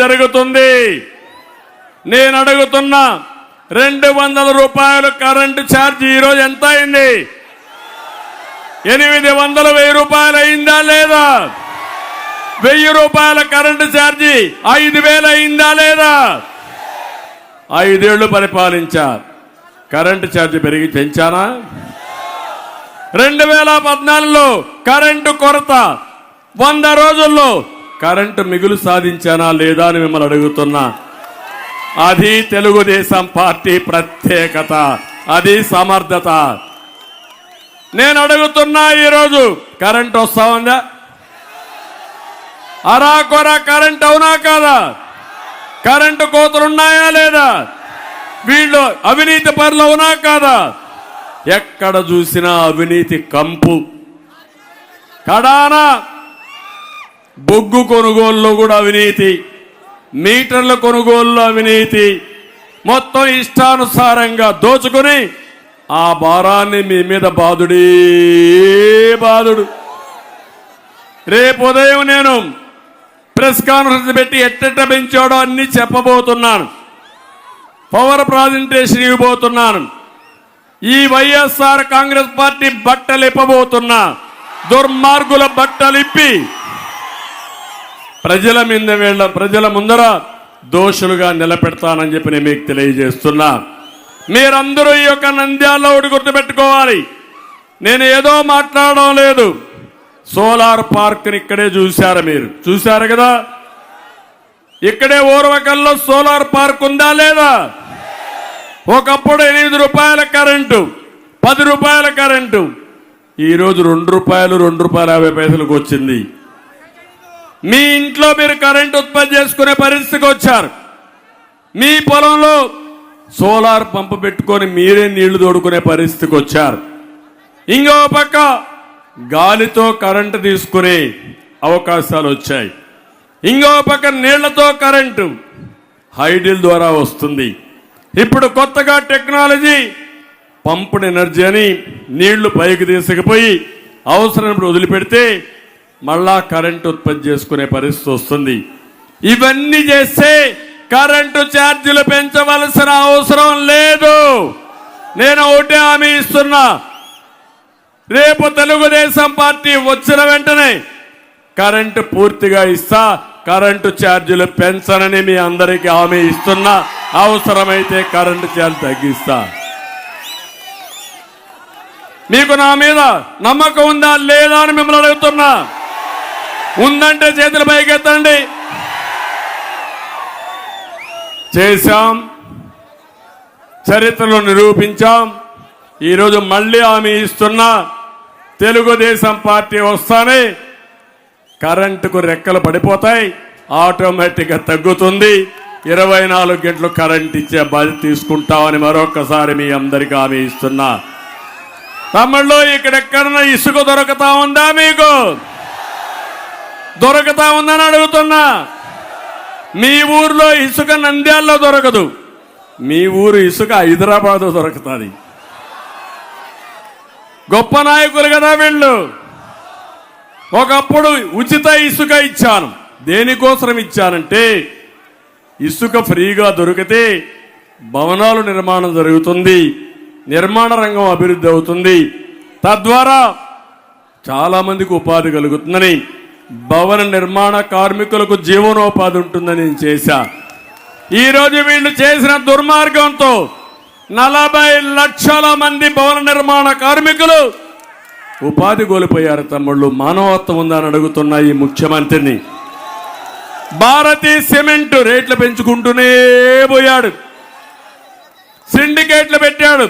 జరుగుతుంది. నేను అడుగుతున్నా 200 రూపాయలు కరెంటు ఛార్జ్ ఈరోజు ఎంత అయింది? 800 1000 రూపాయలు అయిందా లేదా? 1000 రూపాయల కరెంటు ఛార్జీ 5000 అయిందా లేదా? 5 ఏళ్లు పరిపాలించారు. కరెంటు ఛార్జీ పెంచానా? 2014లో కరెంటు కొరత, 100 రోజుల్లో కరెంటు మిగులు సాధించానా లేదా అని మిమ్మల్ని అడుగుతున్నా. అది తెలుగుదేశం పార్టీ ప్రత్యేకత, అది సమర్థత. నేను అడుగుతున్నా, ఈరోజు కరెంటు వస్తా ఉందా? అరాకొర కరెంటు అవునా కాదా? కరెంటు కోతలున్నాయా లేదా? వీళ్ళు అవినీతి పరులు అవునా కాదా? ఎక్కడ చూసినా అవినీతి కంపు. కడానా బొగ్గు కొనుగోలులో కూడా అవినీతి, మీటర్ల కొనుగోలులో అవినీతి, మొత్తం ఇష్టానుసారంగా దోచుకుని ఆ భారాన్ని మీ మీద బాదుడే బాదుడు. రేపు ఉదయం నేను ప్రెస్ కాన్ఫరెన్స్ పెట్టి ఎట్టెట్ట పెంచాడో అన్ని చెప్పబోతున్నాను. పవర్ ప్రాజెంటేషన్ ఇవ్వబోతున్నాను. ఈ వైఎస్ఆర్ కాంగ్రెస్ పార్టీ బట్టలు ఇప్పబోతున్నా. దుర్మార్గుల బట్టలు ఇప్పి ప్రజల ముందర దోషులుగా నిలబెడతానని చెప్పి నేను మీకు తెలియజేస్తున్నా. మీరందరూ ఈ యొక్క నంద్యాలలో ఒకటి గుర్తుపెట్టుకోవాలి. నేను ఏదో మాట్లాడడం లేదు. సోలార్ పార్క్ని ఇక్కడే చూశారు, మీరు చూశారు కదా. ఇక్కడే ఓర్వకల్లో సోలార్ పార్క్ ఉందా లేదా? ఒకప్పుడు 8 రూపాయల కరెంటు, 10 రూపాయల కరెంటు, ఈరోజు 2 రూపాయలు, 2 రూపాయల 50 పైసలకు వచ్చింది. మీ ఇంట్లో మీరు కరెంటు ఉత్పత్తి చేసుకునే పరిస్థితికి వచ్చారు. మీ పొలంలో సోలార్ పంపు పెట్టుకొని మీరే నీళ్లు తోడుకునే పరిస్థితికి వచ్చారు. ఇంకో పక్క గాలితో కరెంటు తీసుకునే అవకాశాలు వచ్చాయి. ఇంకో పక్క నీళ్లతో కరెంటు హైడిల్ ద్వారా వస్తుంది. ఇప్పుడు కొత్తగా టెక్నాలజీ పంపుడ్ ఎనర్జీ అని నీళ్లు పైకి తీసుకుపోయి అవసరం వదిలిపెడితే మళ్ళా కరెంటు ఉత్పత్తి చేసుకునే పరిస్థితి వస్తుంది. ఇవన్నీ చేస్తే కరెంటు ఛార్జీలు పెంచవలసిన అవసరం లేదు. నేను ఒకటే హామీ ఇస్తున్నా, రేపు తెలుగుదేశం పార్టీ వచ్చిన వెంటనే కరెంటు పూర్తిగా ఇస్తా, కరెంటు ఛార్జీలు పెంచనని మీ అందరికీ హామీ ఇస్తున్నా. అవసరమైతే కరెంటు ఛార్జ్ తగ్గిస్తా. మీకు నా మీద నమ్మకం ఉందా లేదా అని మిమ్మల్ని అడుగుతున్నా. ఉందంటే చేతులు పైకెత్తండి. చేశాం, చరిత్రలో నిరూపించాం. ఈరోజు మళ్ళీ హామీ ఇస్తున్నా, తెలుగుదేశం పార్టీ వస్తానే కరెంటుకు రెక్కలు పడిపోతాయి, ఆటోమేటిక్గా తగ్గుతుంది. 24 గంటలు కరెంట్ ఇచ్చే బాధ్యత తీసుకుంటామని మరొకసారి మీ అందరికీ హామీ ఇస్తున్నా. తమిళలో ఇక్కడెక్కడన్నా ఇసుక దొరుకుతా ఉందా? మీకు దొరుకుతా ఉందని అడుగుతున్నా. మీ ఊర్లో ఇసుక నంద్యాలలో దొరకదు, మీ ఊరు ఇసుక హైదరాబాద్ దొరుకుతుంది. గొప్ప నాయకులు కదా వీళ్ళు. ఒకప్పుడు ఉచిత ఇసుక ఇచ్చాను. దేనికోసం ఇచ్చానంటే ఇసుక ఫ్రీగా దొరికితే భవనాలు నిర్మాణం జరుగుతుంది, నిర్మాణ రంగం అభివృద్ధి అవుతుంది, తద్వారా చాలా మందికి ఉపాధి కలుగుతుందని, భవన నిర్మాణ కార్మికులకు జీవనోపాధి ఉంటుందని నేను చేశా. ఈరోజు వీళ్ళు చేసిన దుర్మార్గంతో 40 లక్షల మంది భవన నిర్మాణ కార్మికులు ఉపాధి కోల్పోయారు. తమ్ముళ్ళు, మానవత్వం ఉందని అడుగుతున్నా ఈ ముఖ్యమంత్రిని. భారతీ సిమెంట్ రేట్లు పెంచుకుంటూనే పోయాడు, సిండికేట్లు పెట్టాడు.